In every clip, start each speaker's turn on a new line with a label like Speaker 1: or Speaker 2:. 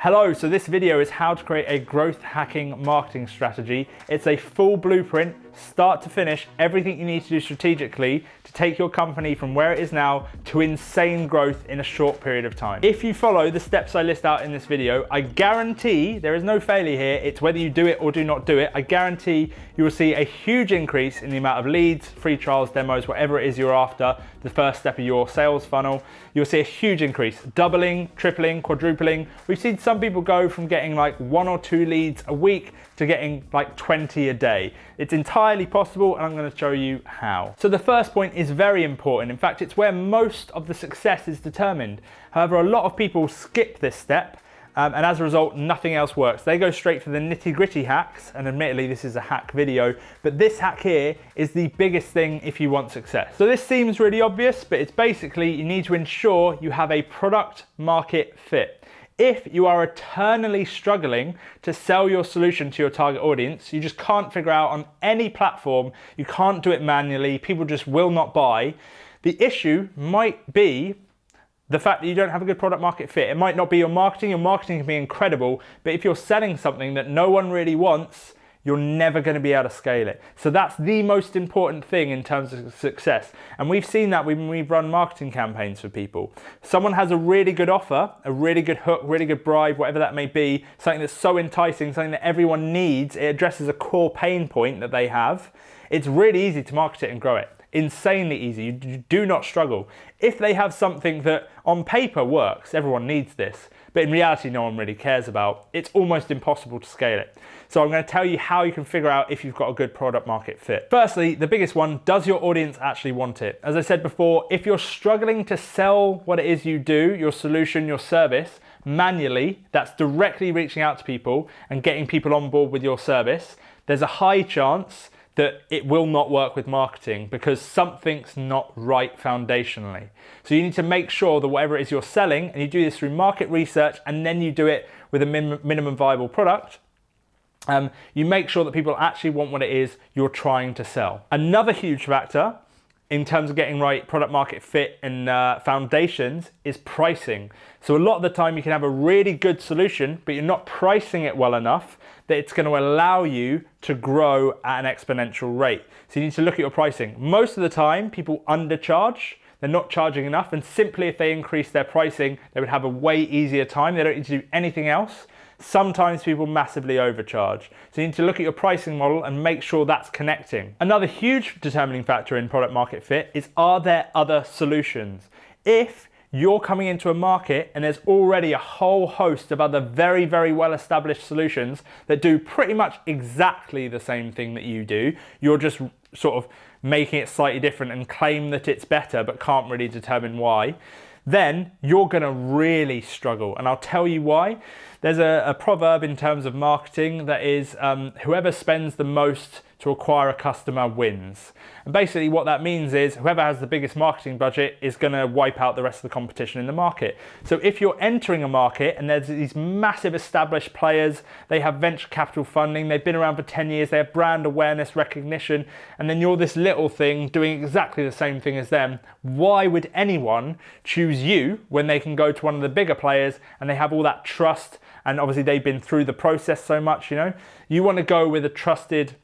Speaker 1: Hello, so this video is how to create a growth hacking marketing strategy. It's a full blueprint, start to finish, everything you need to do strategically to take your company from where it is now to insane growth in a short period of time. If you follow the steps I list out in this video, I guarantee there is no failure here. It's whether you do it or do not do it. I guarantee you will see a huge increase in the amount of leads, free trials, demos, whatever it is you're after, the first step of your sales funnel. You'll see a huge increase, doubling, tripling, quadrupling. We've seen some people go from getting like 1 or 2 leads a week to getting like 20 a day. It's entirely possible, and I'm going to show you how. So the first point is very important. In fact, it's where most of the success is determined. However, a lot of people skip this step, and as a result, nothing else works. They go straight for the nitty-gritty hacks, and admittedly, this is a hack video, but this hack here is the biggest thing if you want success. So this seems really obvious, but it's basically you need to ensure you have a product market fit. If you are eternally struggling to sell your solution to your target audience, you just can't figure out on any platform, you can't do it manually, people just will not buy, the issue might be the fact that you don't have a good product market fit. It might not be your marketing can be incredible, but if you're selling something that no one really wants, you're never going to be able to scale it. So that's the most important thing in terms of success. And we've seen that when we've run marketing campaigns for people. Someone has a really good offer, a really good hook, really good bribe, whatever that may be, something that's so enticing, something that everyone needs, it addresses a core pain point that they have. It's really easy to market it and grow it. Insanely easy, you do not struggle. If they have something that on paper works, everyone needs this, but in reality no one really cares about, it's almost impossible to scale it. So I'm going to tell you how you can figure out if you've got a good product market fit. Firstly, the biggest one, does your audience actually want it? As I said before, if you're struggling to sell what it is you do, your solution, your service, manually, that's directly reaching out to people and getting people on board with your service, there's a high chance that it will not work with marketing because something's not right foundationally. So you need to make sure that whatever it is you're selling, and you do this through market research and then you do it with a minimum viable product, you make sure that people actually want what it is you're trying to sell. Another huge factor in terms of getting right product market fit and foundations is pricing. So a lot of the time you can have a really good solution, but you're not pricing it well enough that it's going to allow you to grow at an exponential rate. So you need to look at your pricing. Most of the time people undercharge, they're not charging enough, and simply if they increase their pricing, they would have a way easier time. They don't need to do anything else. Sometimes people massively overcharge. So you need to look at your pricing model and make sure that's connecting. Another huge determining factor in product market fit is, are there other solutions? If you're coming into a market and there's already a whole host of other very, very well-established solutions that do pretty much exactly the same thing that you do, you're just sort of making it slightly different and claim that it's better but can't really determine why, then you're gonna really struggle. And I'll tell you why. There's a proverb in terms of marketing that is, whoever spends the most to acquire a customer wins. And basically what that means is whoever has the biggest marketing budget is gonna wipe out the rest of the competition in the market. So if you're entering a market and there's these massive established players, they have venture capital funding, they've been around for 10 years, they have brand awareness, recognition, and then you're this little thing doing exactly the same thing as them, why would anyone choose you when they can go to one of the bigger players and they have all that trust, and obviously they've been through the process so much, you know? You want to go with a trusted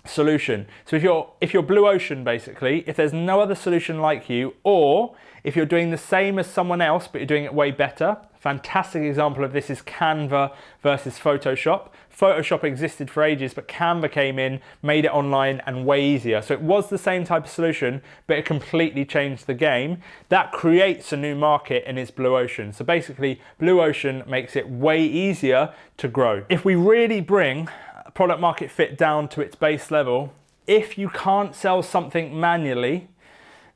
Speaker 1: solution. So if you're blue ocean, basically, if there's no other solution like you, or if you're doing the same as someone else but you're doing it way better, fantastic example of this is Canva versus Photoshop. Photoshop existed for ages, but Canva came in, made it online and way easier. So it was the same type of solution, but it completely changed the game. That creates a new market and is blue ocean. So basically, blue ocean makes it way easier to grow. If we really bring product market fit down to its base level, if you can't sell something manually,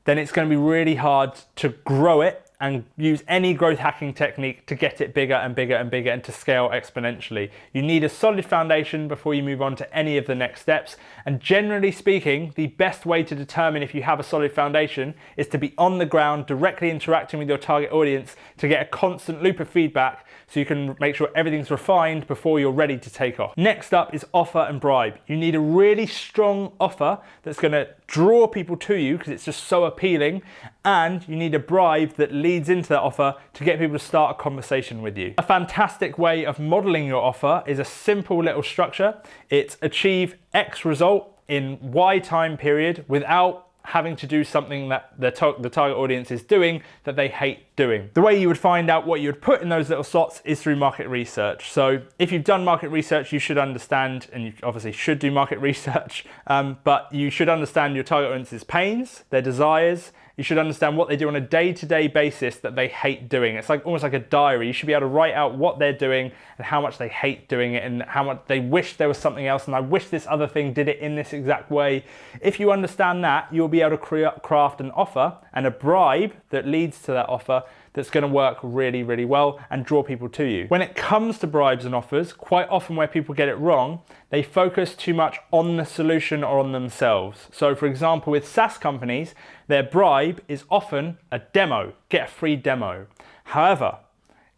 Speaker 1: then it's going to be really hard to grow it and use any growth hacking technique to get it bigger and bigger and bigger and to scale exponentially. You need a solid foundation before you move on to any of the next steps. And generally speaking, the best way to determine if you have a solid foundation is to be on the ground, directly interacting with your target audience to get a constant loop of feedback so you can make sure everything's refined before you're ready to take off. Next up is offer and bribe. You need a really strong offer that's gonna draw people to you because it's just so appealing, and you need a bribe that leads leads into that offer to get people to start a conversation with you. A fantastic way of modeling your offer is a simple little structure. It's achieve X result in Y time period without having to do something that the target audience is doing that they hate doing. The way you would find out what you would put in those little slots is through market research. So if you've done market research, you should understand, and you obviously should do market research, but you should understand your target audience's pains, their desires. You should understand what they do on a day-to-day basis that they hate doing. It's like almost like a diary. You should be able to write out what they're doing and how much they hate doing it and how much they wish there was something else and I wish this other thing did it in this exact way. If you understand that, you'll be able to craft an offer and a bribe that leads to that offer that's going to work really, really well and draw people to you. When it comes to bribes and offers, quite often where people get it wrong, they focus too much on the solution or on themselves. So for example, with SaaS companies, their bribe is often a demo, get a free demo. However,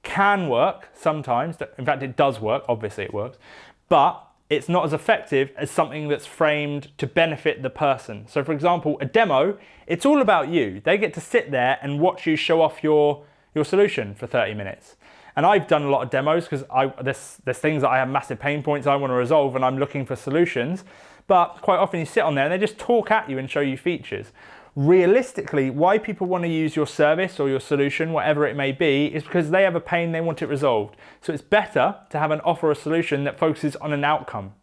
Speaker 1: can work sometimes, in fact it does work, obviously it works, but it's not as effective as something that's framed to benefit the person. So for example, a demo, it's all about you. They get to sit there and watch you show off your solution for 30 minutes. And I've done a lot of demos because there's things that I have massive pain points I want to resolve and I'm looking for solutions. But quite often you sit on there and they just talk at you and show you features. Realistically, why people want to use your service or your solution, whatever it may be, is because they have a pain, they want it resolved. So it's better to have an offer or solution that focuses on an outcome.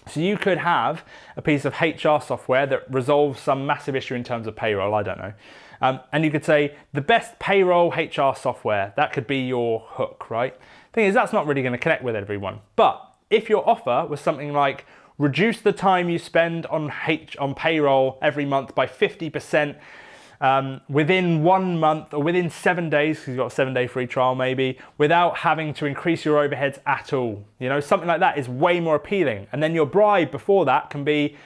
Speaker 1: So you could have a piece of HR software that resolves some massive issue in terms of payroll, I don't know. And you could say the best payroll HR software, that could be your hook, right? Thing is, that's not really going to connect with everyone. But if your offer was something like, reduce the time you spend on payroll every month by 50% within 1 month or within 7 days, because you've got a 7-day free trial maybe, without having to increase your overheads at all. You know, something like that is way more appealing. And then your bribe before that can be,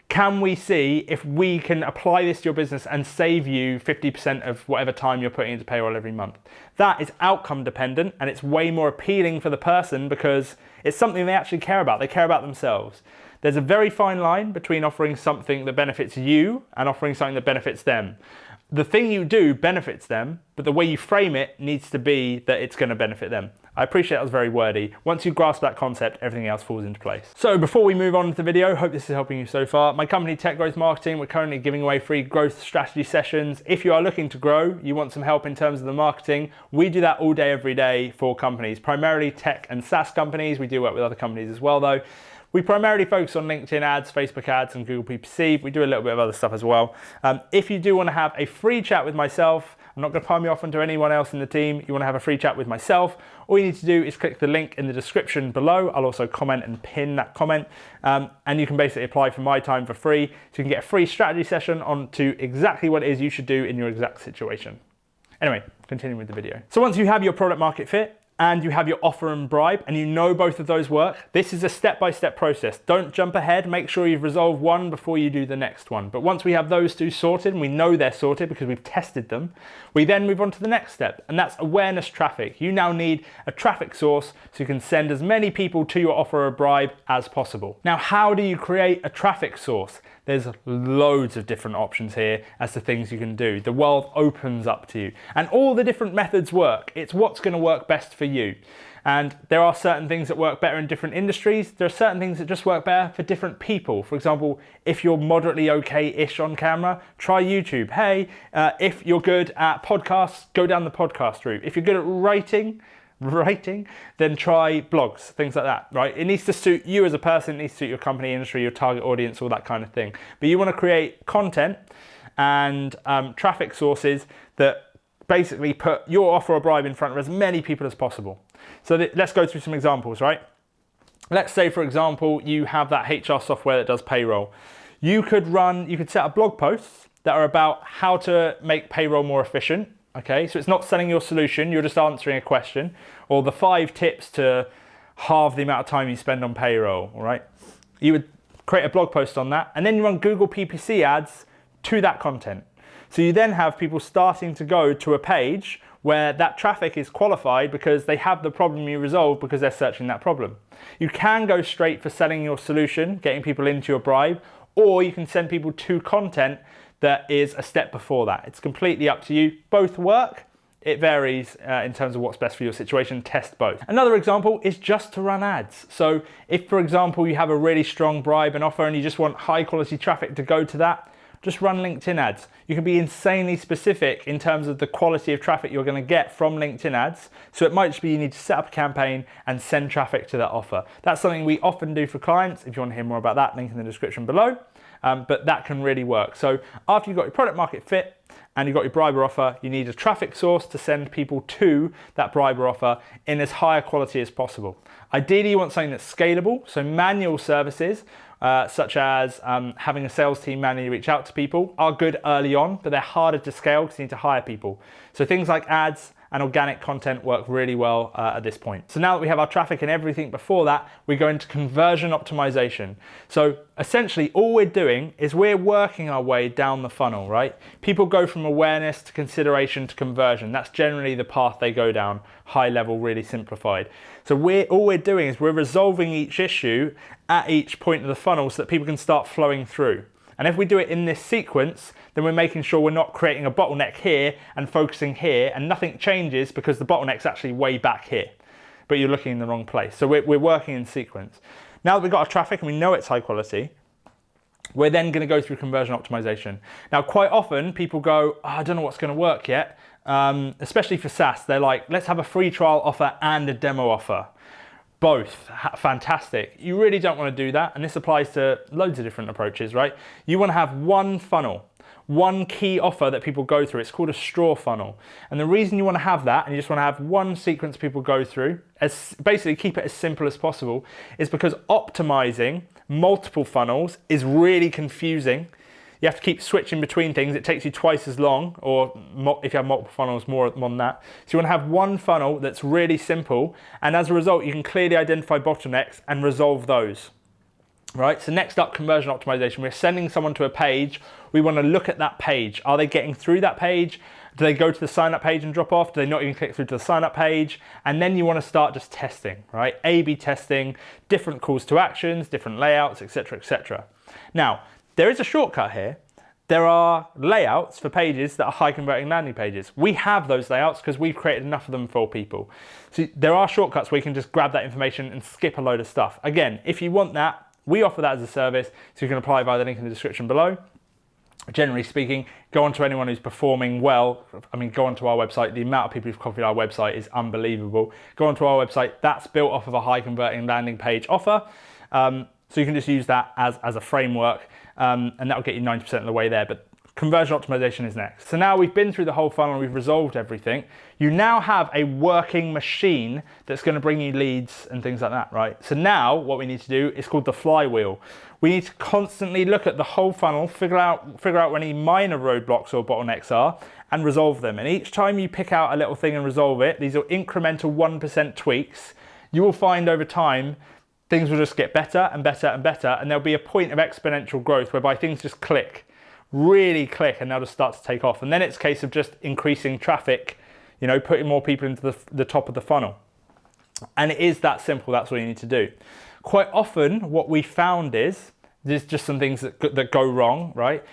Speaker 1: can we see if we can apply this to your business and save you 50% of whatever time you're putting into payroll every month? That is outcome dependent and it's way more appealing for the person because it's something they actually care about. They care about themselves. There's a very fine line between offering something that benefits you and offering something that benefits them. The thing you do benefits them, but the way you frame it needs to be that it's going to benefit them. I appreciate that was very wordy. Once you grasp that concept, everything else falls into place. So before we move on to the video, hope this is helping you so far. My company, Tech Growth Marketing, we're currently giving away free growth strategy sessions. If you are looking to grow, you want some help in terms of the marketing, we do that all day, every day for companies, primarily tech and SaaS companies. We do work with other companies as well though. We primarily focus on LinkedIn ads, Facebook ads, and Google PPC. We do a little bit of other stuff as well. If you do want to have a free chat with myself, I'm not going to palm you off onto anyone else in the team. You want to have a free chat with myself, all you need to do is click the link in the description below. I'll also comment and pin that comment. And you can basically apply for my time for free. So you can get a free strategy session on to exactly what it is you should do in your exact situation. Anyway, continuing with the video. So once you have your product market fit, and you have your offer and bribe, and you know both of those work, this is a step-by-step process. Don't jump ahead, make sure you've resolved one before you do the next one. But once we have those two sorted, and we know they're sorted because we've tested them, we then move on to the next step, and that's awareness traffic. You now need a traffic source so you can send as many people to your offer or bribe as possible. Now, how do you create a traffic source? There's loads of different options here as to things you can do. The world opens up to you, and all the different methods work. It's what's going to work best for you. And there are certain things that work better in different industries. There are certain things that just work better for different people. For example, if you're moderately okay-ish on camera, try YouTube. Hey, if you're good at podcasts, go down the podcast route. If you're good at writing, then try blogs, things like that, right? It needs to suit you as a person, it needs to suit your company, industry, your target audience, all that kind of thing. But you want to create content and traffic sources that basically put your offer or bribe in front of as many people as possible. So let's go through some examples, right? Let's say, for example, you have that HR software that does payroll. You could set up blog posts that are about how to make payroll more efficient. Okay, so it's not selling your solution, you're just answering a question, or the 5 tips to halve the amount of time you spend on payroll, all right? You would create a blog post on that, and then you run Google PPC ads to that content. So you then have people starting to go to a page where that traffic is qualified because they have the problem you resolve because they're searching that problem. You can go straight for selling your solution, getting people into your bribe, or you can send people to content that is a step before that. It's completely up to you. Both work. It varies in terms of what's best for your situation. Test both. Another example is just to run ads. So if, for example, you have a really strong bribe and offer and you just want high quality traffic to go to that, just run LinkedIn ads. You can be insanely specific in terms of the quality of traffic you're going to get from LinkedIn ads. So it might just be you need to set up a campaign and send traffic to that offer. That's something we often do for clients. If you want to hear more about that, link in the description below. But that can really work. So after you've got your product market fit and you've got your bribe or offer, you need a traffic source to send people to that bribe or offer in as high a quality as possible. Ideally, you want something that's scalable. So manual services, such as having a sales team manually reach out to people, are good early on, but they're harder to scale because you need to hire people. So things like ads and organic content work really well at this point. So now that we have our traffic and everything before that, we go into conversion optimization. So essentially all we're doing is we're working our way down the funnel, right? People go from awareness to consideration to conversion. That's generally the path they go down, high level, really simplified. So all we're doing is we're resolving each issue at each point of the funnel so that people can start flowing through. And if we do it in this sequence, then we're making sure we're not creating a bottleneck here and focusing here, and nothing changes because the bottleneck's actually way back here, but you're looking in the wrong place. So we're working in sequence. Now that we've got our traffic and we know it's high quality, we're then going to go through conversion optimization. Now, quite often people go, oh, I don't know what's going to work yet, especially for SaaS. They're like, let's have a free trial offer and a demo offer. Both, fantastic. You really don't want to do that, and this applies to loads of different approaches, right? You want to have one funnel, one key offer that people go through. It's called a straw funnel. And the reason you want to have that, and you just want to have one sequence people go through, basically keep it as simple as possible, is because optimizing multiple funnels is really confusing. You have to keep switching between things. It takes you twice as long, or if you have multiple funnels, more than that. So you want to have one funnel that's really simple, and as a result, you can clearly identify bottlenecks and resolve those. Right, so next up, conversion optimization. We're sending someone to a page. We want to look at that page. Are they getting through that page? Do they go to the sign up page and drop off? Do they not even click through to the sign up page? And then you want to start just testing, right? A/B testing, different calls to actions, different layouts, etc., etc. Now, there is a shortcut here. There are layouts for pages that are high converting landing pages. We have those layouts because we've created enough of them for people. So there are shortcuts where you can just grab that information and skip a load of stuff. Again, if you want that, we offer that as a service, so you can apply via the link in the description below. Generally speaking, go on to anyone who's performing well. I mean, go onto our website. The amount of people who've copied our website is unbelievable. Go onto our website. That's built off of a high converting landing page offer. So you can just use that as a framework, and that'll get you 90% of the way there. But conversion optimization is next. So now we've been through the whole funnel, we've resolved everything. You now have a working machine that's going to bring you leads and things like that, right? So now what we need to do is called the flywheel. We need to constantly look at the whole funnel, figure out where any minor roadblocks or bottlenecks are, and resolve them. And each time you pick out a little thing and resolve it, these are incremental 1% tweaks, you will find over time things will just get better and better and better, and there'll be a point of exponential growth whereby things just click, really click, and they'll just start to take off. And then it's a case of just increasing traffic, you know, putting more people into the top of the funnel. And it is that simple. That's all you need to do. Quite often what we found is there's just some things that go wrong, right?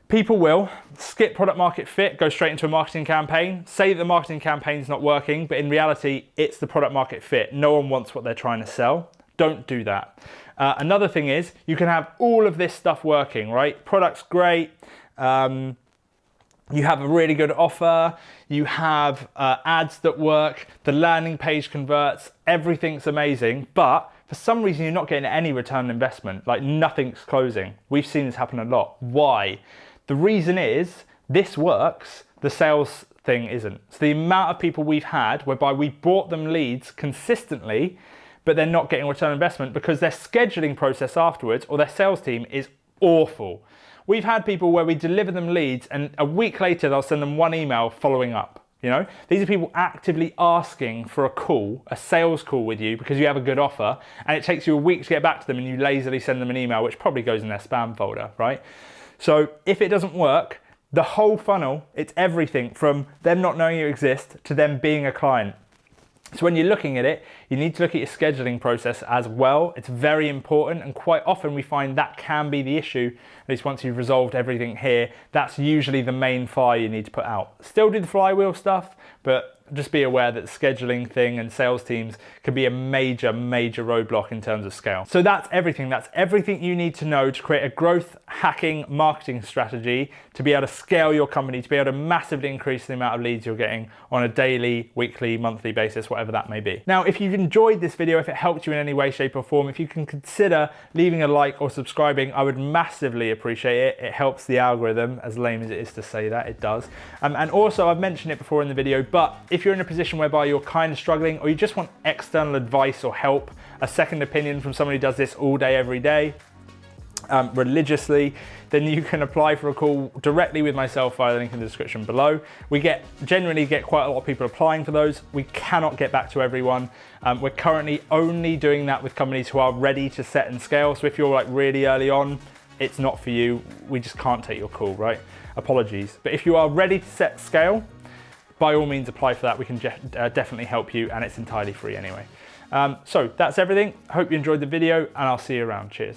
Speaker 1: People will skip product market fit, go straight into a marketing campaign, say that the marketing campaign's not working, but in reality, it's the product market fit. No one wants what they're trying to sell. Don't do that. Another thing is you can have all of this stuff working, right? Product's great. You have a really good offer. You have ads that work. The landing page converts. Everything's amazing. But for some reason, you're not getting any return on investment. Like nothing's closing. We've seen this happen a lot. Why? The reason is this works. The sales thing isn't. So the amount of people we've had whereby we brought them leads consistently, but they're not getting return on investment because their scheduling process afterwards or their sales team is awful. We've had people where we deliver them leads and a week later they'll send them one email following up. You know, these are people actively asking for a call, a sales call with you because you have a good offer, and it takes you a week to get back to them and you lazily send them an email, which probably goes in their spam folder, right? So if it doesn't work, the whole funnel, it's everything from them not knowing you exist to them being a client. So when you're looking at it, you need to look at your scheduling process as well. It's very important, and quite often we find that can be the issue. At least once you've resolved everything here, that's usually the main fire you need to put out. Still do the flywheel stuff, but just be aware that the scheduling thing and sales teams can be a major roadblock in terms of scale. So that's everything. That's everything you need to know to create a growth hacking marketing strategy to be able to scale your company, to be able to massively increase the amount of leads you're getting on a daily, weekly, monthly basis, whatever that may be. Now, if you've enjoyed this video, if it helped you in any way, shape or form, if you can consider leaving a like or subscribing, I would massively appreciate it. It helps the algorithm, as lame as it is to say that, it does. And also, I've mentioned it before in the video, but if you're in a position whereby you're kind of struggling, or you just want external advice or help, a second opinion from someone who does this all day, every day, religiously, then you can apply for a call directly with myself via the link in the description below. We generally get quite a lot of people applying for those. We cannot get back to everyone. We're currently only doing that with companies who are ready to set and scale. So if you're like really early on, it's not for you. We just can't take your call, right? Apologies. But if you are ready to set scale, by all means apply for that. We can definitely help you, and it's entirely free anyway. So that's everything. Hope you enjoyed the video, and I'll see you around. Cheers.